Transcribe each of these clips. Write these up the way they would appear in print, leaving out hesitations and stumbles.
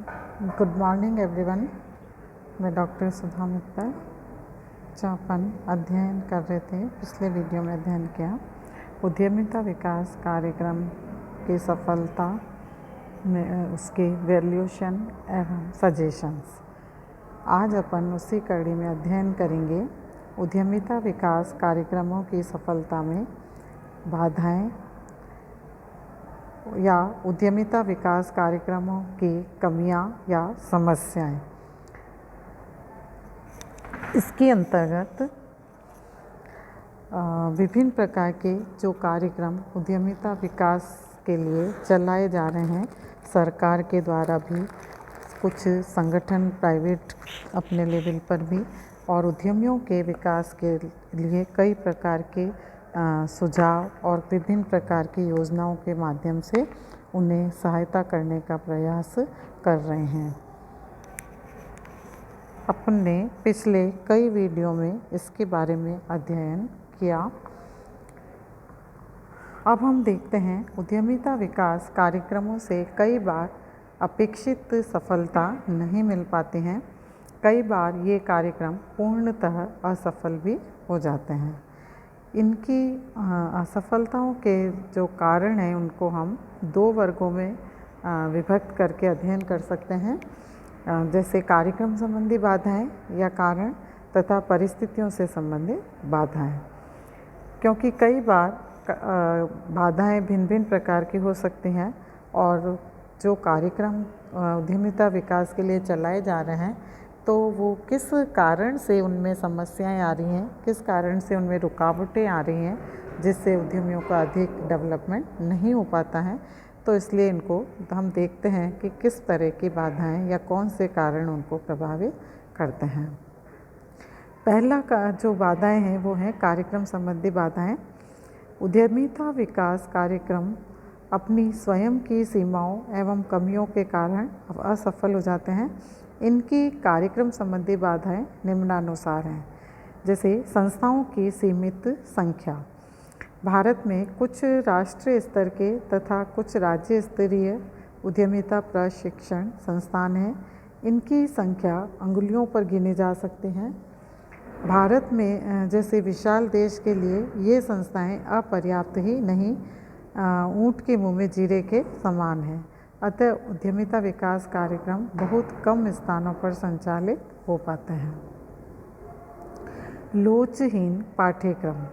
Good morning everyone. मैं doctor सुधा मित्तल। जो अपन अध्ययन कर रहे थे, पिछले वीडियो में अध्ययन किया उद्यमिता विकास कार्यक्रम की सफलता में उसके वैल्यूएशन एवं सजेशंस। आज अपन उसी कड़ी में अध्ययन करेंगे उद्यमिता विकास कार्यक्रमों की सफलता में बाधाएं या उद्यमिता विकास कार्यक्रमों की कमियां या समस्याएं। इसके अंतर्गत विभिन्न प्रकार के जो कार्यक्रम उद्यमिता विकास के लिए चलाए जा रहे हैं, सरकार के द्वारा भी, कुछ संगठन प्राइवेट अपने लेवल पर भी, और उद्यमियों के विकास के लिए कई प्रकार के सुझाव और विभिन्न प्रकार की योजनाओं के माध्यम से उन्हें सहायता करने का प्रयास कर रहे हैं। अपन ने पिछले कई वीडियो में इसके बारे में अध्ययन किया। अब हम देखते हैं उद्यमिता विकास कार्यक्रमों से कई बार अपेक्षित सफलता नहीं मिल पाती हैं। कई बार ये कार्यक्रम पूर्णतः असफल भी हो जाते हैं। इनकी असफलताओं के जो कारण हैं उनको हम दो वर्गों में विभक्त करके अध्ययन कर सकते हैं, जैसे कार्यक्रम संबंधी बाधाएं या कारण तथा परिस्थितियों से संबंधित बाधाएं। क्योंकि कई बार बाधाएं भिन्न भिन्न प्रकार की हो सकती हैं और जो कार्यक्रम उद्यमिता विकास के लिए चलाए जा रहे हैं तो वो किस कारण से उनमें समस्याएं आ रही हैं, किस कारण से उनमें रुकावटें आ रही हैं, जिससे उद्यमियों का अधिक डेवलपमेंट नहीं हो पाता है। तो इसलिए इनको हम देखते हैं कि किस तरह की बाधाएं या कौन से कारण उनको प्रभावित करते हैं। पहला का जो बाधाएं हैं वो हैं कार्यक्रम संबंधी बाधाएं। उद्यमिता विकास कार्यक्रम अपनी स्वयं की सीमाओं एवं कमियों के कारण असफल हो जाते हैं। इनकी कार्यक्रम संबंधी बाधाएं निम्नानुसार हैं, जैसे संस्थाओं की सीमित संख्या। भारत में कुछ राष्ट्रीय स्तर के तथा कुछ राज्य स्तरीय उद्यमिता प्रशिक्षण संस्थान हैं। इनकी संख्या अंगुलियों पर गिनी जा सकती हैं। भारत में जैसे विशाल देश के लिए ये संस्थाएं अपर्याप्त ही नहीं, ऊंट के मुंह में जीरे के समान हैं। अतः उद्यमिता विकास कार्यक्रम बहुत कम स्थानों पर संचालित हो पाते हैं। लोचहीन पाठ्यक्रम।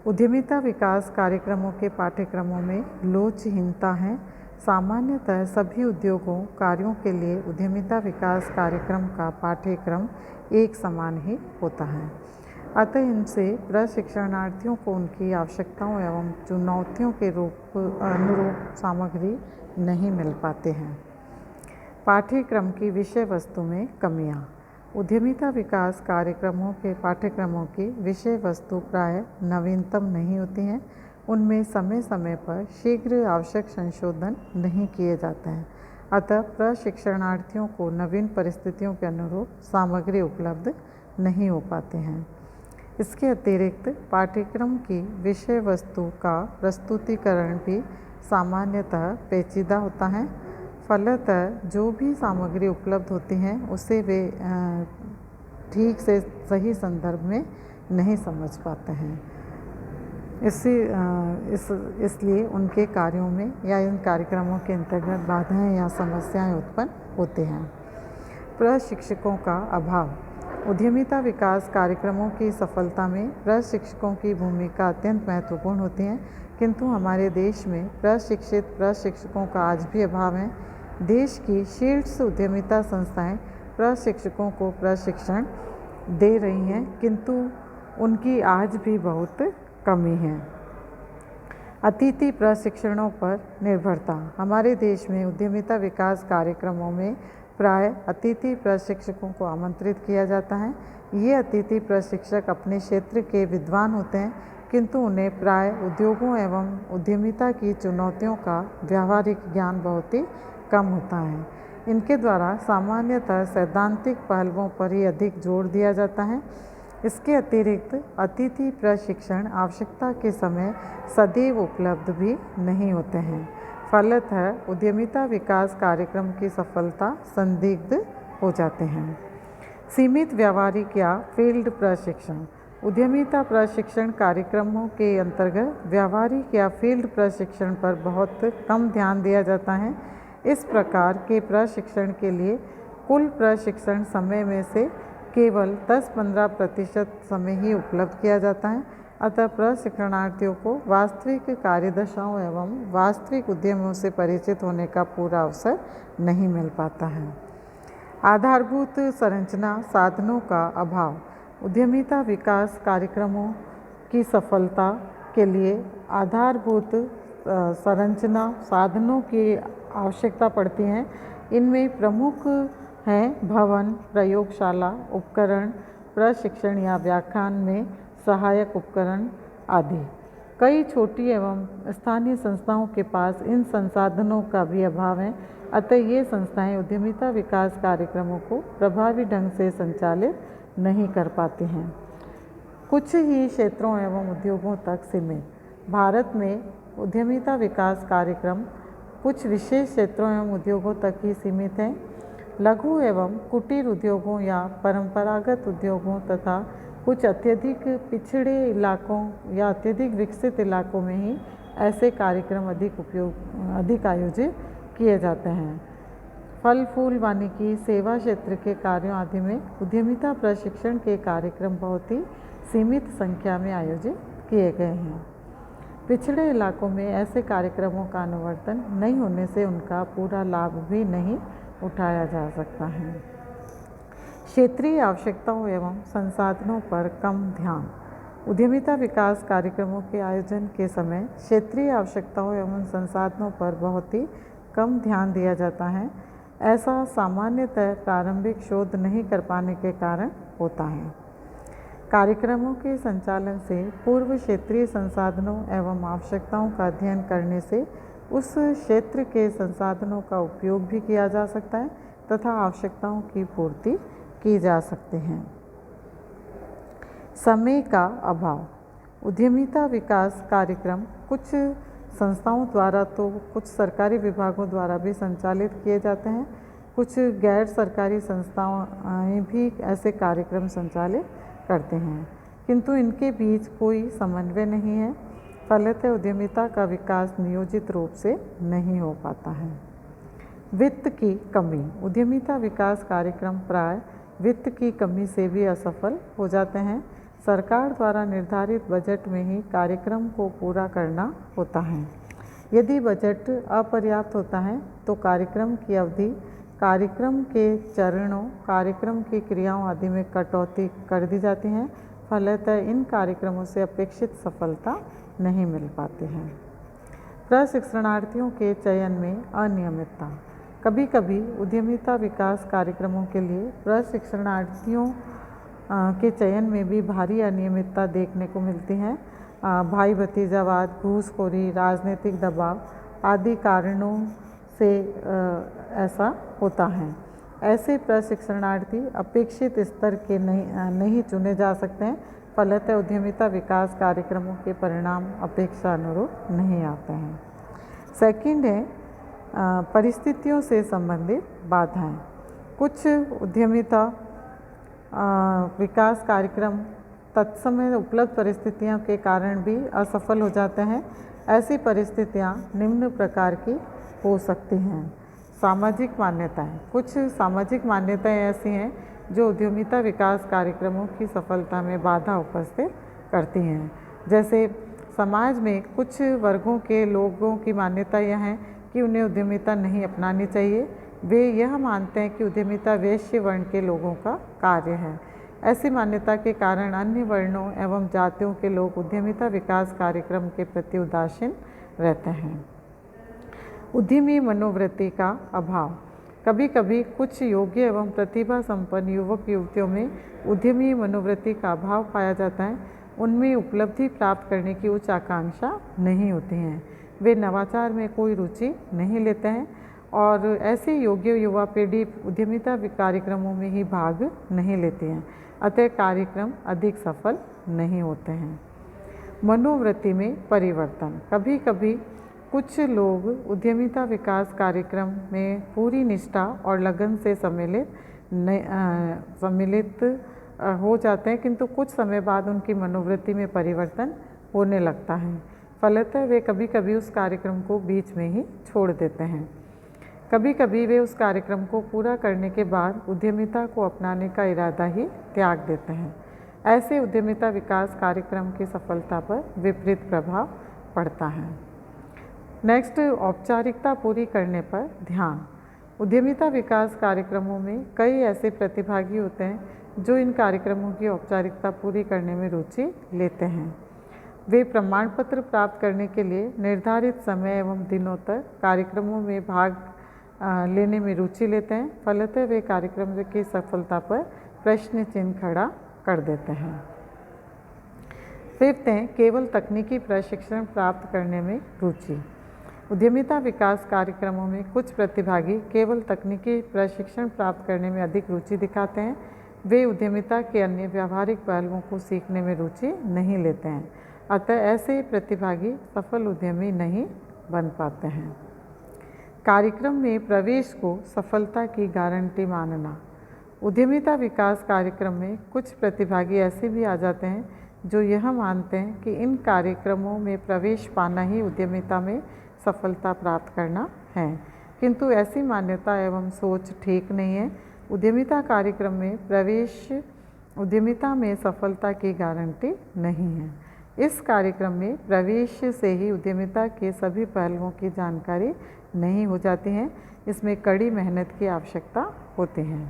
उद्यमिता विकास कार्यक्रमों के पाठ्यक्रमों में लोचहीनता है। सामान्यतः सभी उद्योगों कार्यों के लिए उद्यमिता विकास कार्यक्रम का पाठ्यक्रम एक समान ही होता है। अतः इनसे प्रशिक्षणार्थियों को उनकी आवश्यकताओं एवं चुनौतियों के अनुरूप सामग्री नहीं मिल पाते हैं। पाठ्यक्रम की विषय वस्तु में कमियां। उद्यमिता विकास कार्यक्रमों के पाठ्यक्रमों की विषय वस्तु प्राय नवीनतम नहीं होती हैं। उनमें समय समय पर शीघ्र आवश्यक संशोधन नहीं किए जाते हैं। अतः प्रशिक्षणार्थियों को नवीन परिस्थितियों के अनुरूप सामग्री उपलब्ध नहीं हो पाते हैं। इसके अतिरिक्त पाठ्यक्रम की विषय वस्तु का प्रस्तुतिकरण भी सामान्यतः पेचीदा होता है। फलतः जो भी सामग्री उपलब्ध होती हैं उसे वे ठीक से सही संदर्भ में नहीं समझ पाते हैं। इसलिए उनके कार्यों में या इन कार्यक्रमों के अंतर्गत बाधाएं या समस्याएं उत्पन्न होती हैं। प्रशिक्षकों का अभाव। उद्यमिता विकास कार्यक्रमों की सफलता में प्रशिक्षकों की भूमिका अत्यंत महत्वपूर्ण होती है, किंतु हमारे देश में प्रशिक्षित प्रशिक्षकों का आज भी अभाव है। देश की शीर्ष उद्यमिता संस्थाएं प्रशिक्षकों को प्रशिक्षण दे रही हैं, किंतु उनकी आज भी बहुत कमी है। अतिथि प्रशिक्षणों पर निर्भरता। हमारे देश में उद्यमिता विकास कार्यक्रमों में प्राय अतिथि प्रशिक्षकों को आमंत्रित किया जाता है। ये अतिथि प्रशिक्षक अपने क्षेत्र के विद्वान होते हैं, किंतु उन्हें प्राय उद्योगों एवं उद्यमिता की चुनौतियों का व्यावहारिक ज्ञान बहुत ही कम होता है। इनके द्वारा सामान्यतः सैद्धांतिक पहलुओं पर ही अधिक जोर दिया जाता है। इसके अतिरिक्त अतिथि प्रशिक्षण आवश्यकता के समय सदैव उपलब्ध भी नहीं होते हैं। फलतः उद्यमिता विकास कार्यक्रम की सफलता संदिग्ध हो जाते हैं। सीमित व्यावहारिक या फील्ड प्रशिक्षण। उद्यमिता प्रशिक्षण कार्यक्रमों के अंतर्गत व्यावहारिक या फील्ड प्रशिक्षण पर बहुत कम ध्यान दिया जाता है। इस प्रकार के प्रशिक्षण के लिए कुल प्रशिक्षण समय में से केवल 10-15% समय ही उपलब्ध किया जाता है। अतः प्रशिक्षणार्थियों को वास्तविक कार्यदशाओं एवं वास्तविक उद्यमों से परिचित होने का पूरा अवसर नहीं मिल पाता है। आधारभूत संरचना साधनों का अभाव। उद्यमिता विकास कार्यक्रमों की सफलता के लिए आधारभूत संरचना साधनों की आवश्यकता पड़ती है। इनमें प्रमुख हैं भवन, प्रयोगशाला, उपकरण, प्रशिक्षण या व्याख्यान में सहायक उपकरण आदि। कई छोटी एवं स्थानीय संस्थाओं के पास इन संसाधनों का भी अभाव है। अतः ये संस्थाएं उद्यमिता विकास कार्यक्रमों को प्रभावी ढंग से संचालित नहीं कर पाती हैं। कुछ ही क्षेत्रों एवं उद्योगों तक सीमित। भारत में उद्यमिता विकास कार्यक्रम कुछ विशेष क्षेत्रों एवं उद्योगों तक ही सीमित हैं। लघु एवं कुटीर उद्योगों या परंपरागत उद्योगों तथा कुछ अत्यधिक पिछड़े इलाकों या अत्यधिक विकसित इलाकों में ही ऐसे कार्यक्रम अधिक आयोजित किए जाते हैं। फल फूल वानिकी, सेवा क्षेत्र के कार्यों आदि में उद्यमिता प्रशिक्षण के कार्यक्रम बहुत ही सीमित संख्या में आयोजित किए गए हैं। पिछड़े इलाकों में ऐसे कार्यक्रमों का अनुवर्तन नहीं होने से उनका पूरा लाभ भी नहीं उठाया जा सकता है। क्षेत्रीय आवश्यकताओं एवं संसाधनों पर कम ध्यान। उद्यमिता विकास कार्यक्रमों के आयोजन के समय क्षेत्रीय आवश्यकताओं एवं संसाधनों पर बहुत ही कम ध्यान दिया जाता है। ऐसा सामान्यतः प्रारंभिक शोध नहीं कर पाने के कारण होता है। कार्यक्रमों के संचालन से पूर्व क्षेत्रीय संसाधनों एवं आवश्यकताओं का अध्ययन करने से उस क्षेत्र के संसाधनों का उपयोग भी किया जा सकता है तथा आवश्यकताओं की पूर्ति की जा सकती है। समय का अभाव। उद्यमिता विकास कार्यक्रम कुछ संस्थाओं द्वारा तो कुछ सरकारी विभागों द्वारा भी संचालित किए जाते हैं। कुछ गैर सरकारी संस्थाएं भी ऐसे कार्यक्रम संचालित करते हैं, किंतु इनके बीच कोई समन्वय नहीं है। फलतः उद्यमिता का विकास नियोजित रूप से नहीं हो पाता है। वित्त की कमी। उद्यमिता विकास कार्यक्रम प्राय वित्त की कमी से भी असफल हो जाते हैं। सरकार द्वारा निर्धारित बजट में ही कार्यक्रम को पूरा करना होता है। यदि बजट अपर्याप्त होता है तो कार्यक्रम की अवधि, कार्यक्रम के चरणों, कार्यक्रम की क्रियाओं आदि में कटौती कर दी जाती है। फलतः इन कार्यक्रमों से अपेक्षित सफलता नहीं मिल पाती है। प्रशिक्षणार्थियों के चयन में अनियमितता। कभी कभी उद्यमिता विकास कार्यक्रमों के लिए प्रशिक्षणार्थियों के चयन में भी भारी अनियमितता देखने को मिलती है। भाई भतीजावाद, घूसखोरी, राजनीतिक दबाव आदि कारणों से ऐसा होता है। ऐसे प्रशिक्षणार्थी अपेक्षित स्तर के नहीं चुने जा सकते हैं। फलतः उद्यमिता विकास कार्यक्रमों के परिणाम अपेक्षा अनुरूप नहीं आते हैं। सेकंड है परिस्थितियों से संबंधित बाधाएं। कुछ उद्यमिता विकास कार्यक्रम तत्समय उपलब्ध परिस्थितियों के कारण भी असफल हो जाते हैं। ऐसी परिस्थितियां निम्न प्रकार की हो सकती हैं। सामाजिक मान्यताएं। कुछ सामाजिक मान्यताएं ऐसी हैं जो उद्यमिता विकास कार्यक्रमों की सफलता में बाधा उपस्थित करती हैं। जैसे समाज में कुछ वर्गों के लोगों की मान्यता यह है कि उन्हें उद्यमिता नहीं अपनानी चाहिए। वे यह मानते हैं कि उद्यमिता वैश्य वर्ण के लोगों का कार्य है। ऐसी मान्यता के कारण अन्य वर्णों एवं जातियों के लोग उद्यमिता विकास कार्यक्रम के प्रति उदासीन रहते हैं। उद्यमी मनोवृत्ति का अभाव। कभी कभी कुछ योग्य एवं प्रतिभा संपन्न युवक युवतियों में उद्यमी मनोवृत्ति का अभाव पाया जाता है। उनमें उपलब्धि प्राप्त करने की उच्च आकांक्षा नहीं होती है। वे नवाचार में कोई रुचि नहीं लेते हैं और ऐसे योग्य युवा पीढ़ी उद्यमिता कार्यक्रमों में ही भाग नहीं लेती हैं। अतः कार्यक्रम अधिक सफल नहीं होते हैं। मनोवृत्ति में परिवर्तन। कभी कभी कुछ लोग उद्यमिता विकास कार्यक्रम में पूरी निष्ठा और लगन से सम्मिलित हो जाते हैं, किंतु कुछ समय बाद उनकी मनोवृत्ति में परिवर्तन होने लगता है। फलतः वे कभी कभी उस कार्यक्रम को बीच में ही छोड़ देते हैं। कभी कभी वे उस कार्यक्रम को पूरा करने के बाद उद्यमिता को अपनाने का इरादा ही त्याग देते हैं। ऐसे उद्यमिता विकास कार्यक्रम की सफलता पर विपरीत प्रभाव पड़ता है। नेक्स्ट, औपचारिकता पूरी करने पर ध्यान। उद्यमिता विकास कार्यक्रमों में कई ऐसे प्रतिभागी होते हैं जो इन कार्यक्रमों की औपचारिकता पूरी करने में रुचि लेते हैं। वे प्रमाण पत्र प्राप्त करने के लिए निर्धारित समय एवं दिनों तक कार्यक्रमों में भाग लेने में रुचि लेते हैं। फलतः वे कार्यक्रम की सफलता पर प्रश्न चिन्ह खड़ा कर देते हैं। फिफ्थ है, केवल तकनीकी प्रशिक्षण प्राप्त करने में रुचि। उद्यमिता विकास कार्यक्रमों में कुछ प्रतिभागी केवल तकनीकी प्रशिक्षण प्राप्त करने में अधिक रुचि दिखाते हैं। वे उद्यमिता के अन्य व्यावहारिक पहलुओं को सीखने में रुचि नहीं लेते हैं। अतः ऐसे प्रतिभागी सफल उद्यमी नहीं बन पाते हैं। कार्यक्रम में प्रवेश को सफलता की गारंटी मानना। उद्यमिता विकास कार्यक्रम में कुछ प्रतिभागी ऐसे भी आ जाते हैं जो यह मानते हैं कि इन कार्यक्रमों में प्रवेश पाना ही उद्यमिता में सफलता प्राप्त करना है, किंतु ऐसी मान्यता एवं सोच ठीक नहीं है। उद्यमिता कार्यक्रम में प्रवेश उद्यमिता में सफलता की गारंटी नहीं है। इस कार्यक्रम में प्रवेश से ही उद्यमिता के सभी पहलुओं की जानकारी नहीं हो जाती है। इसमें कड़ी मेहनत की आवश्यकता होती है।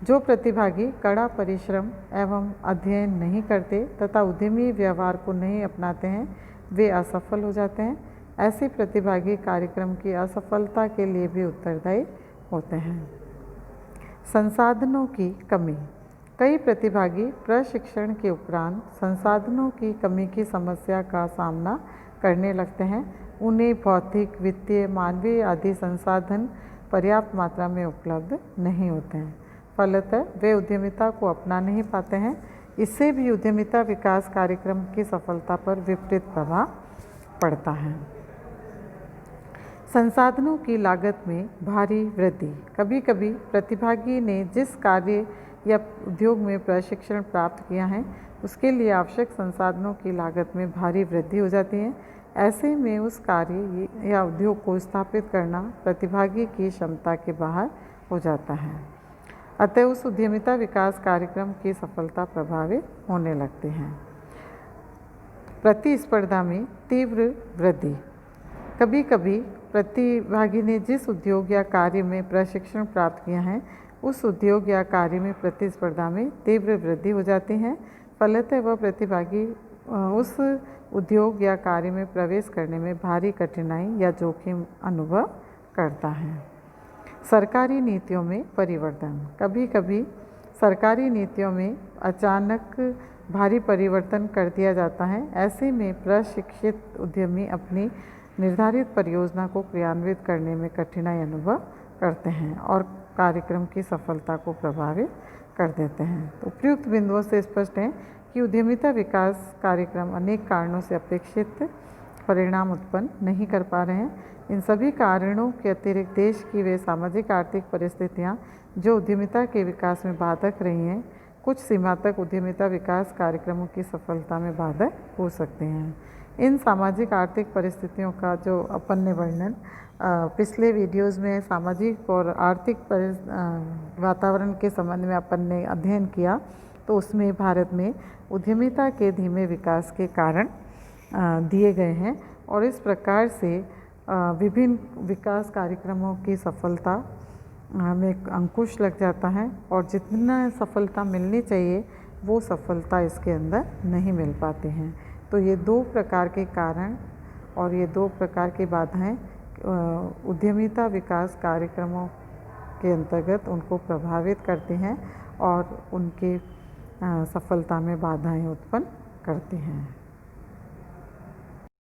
जो प्रतिभागी कड़ा परिश्रम एवं अध्ययन नहीं करते तथा उद्यमी व्यवहार को नहीं अपनाते हैं, वे असफल हो जाते हैं। ऐसे प्रतिभागी कार्यक्रम की असफलता के लिए भी उत्तरदायी होते हैं। संसाधनों की कमी। कई प्रतिभागी प्रशिक्षण के उपरांत संसाधनों की कमी की समस्या का सामना करने लगते हैं। उन्हें भौतिक, वित्तीय, मानवीय आदि संसाधन पर्याप्त मात्रा में उपलब्ध नहीं होते हैं। फलतः वे उद्यमिता को अपना नहीं पाते हैं। इससे भी उद्यमिता विकास कार्यक्रम की सफलता पर विपरीत प्रभाव पड़ता है। संसाधनों की लागत में भारी वृद्धि। कभी कभी प्रतिभागी ने जिस कार्य या उद्योग में प्रशिक्षण प्राप्त किया है उसके लिए आवश्यक संसाधनों की लागत में भारी वृद्धि हो जाती है। ऐसे में उस कार्य या उद्योग को स्थापित करना प्रतिभागी की क्षमता के बाहर हो जाता है। अतः उस उद्यमिता विकास कार्यक्रम की सफलता प्रभावित होने लगती है। प्रतिस्पर्धा में तीव्र वृद्धि। कभी कभी प्रतिभागी ने जिस उद्योग या कार्य में प्रशिक्षण प्राप्त किया है उस उद्योग या कार्य में प्रतिस्पर्धा में तीव्र वृद्धि हो जाती है। फलतः वह प्रतिभागी उस उद्योग या कार्य में प्रवेश करने में भारी कठिनाई या जोखिम अनुभव करता है। सरकारी नीतियों में परिवर्तन। कभी कभी सरकारी नीतियों में अचानक भारी परिवर्तन कर दिया जाता है। ऐसे में प्रशिक्षित उद्यमी अपनी निर्धारित परियोजना को क्रियान्वित करने में कठिनाई अनुभव करते हैं और कार्यक्रम की सफलता को प्रभावित कर देते हैं। तो उपयुक्त बिंदुओं से स्पष्ट है कि उद्यमिता विकास कार्यक्रम अनेक कारणों से अपेक्षित परिणाम उत्पन्न नहीं कर पा रहे हैं। इन सभी कारणों के अतिरिक्त देश की वे सामाजिक आर्थिक परिस्थितियां जो उद्यमिता के विकास में बाधक रही हैं, कुछ सीमा तक उद्यमिता विकास कार्यक्रमों की सफलता में बाधक हो सकते हैं। इन सामाजिक आर्थिक परिस्थितियों का जो अपन ने वर्णन पिछले वीडियोज़ में सामाजिक और आर्थिक वातावरण के संबंध में अपन ने अध्ययन किया, तो उसमें भारत में उद्यमिता के धीमे विकास के कारण दिए गए हैं और इस प्रकार से विभिन्न विकास कार्यक्रमों की सफलता में अंकुश लग जाता है और जितना सफलता मिलनी चाहिए वो सफलता इसके अंदर नहीं मिल पाती हैं। तो ये दो प्रकार के कारण और ये दो प्रकार की बाधाएं उद्यमिता विकास कार्यक्रमों के अंतर्गत उनको प्रभावित करती हैं और उनके सफलता में बाधाएं उत्पन्न करती हैं।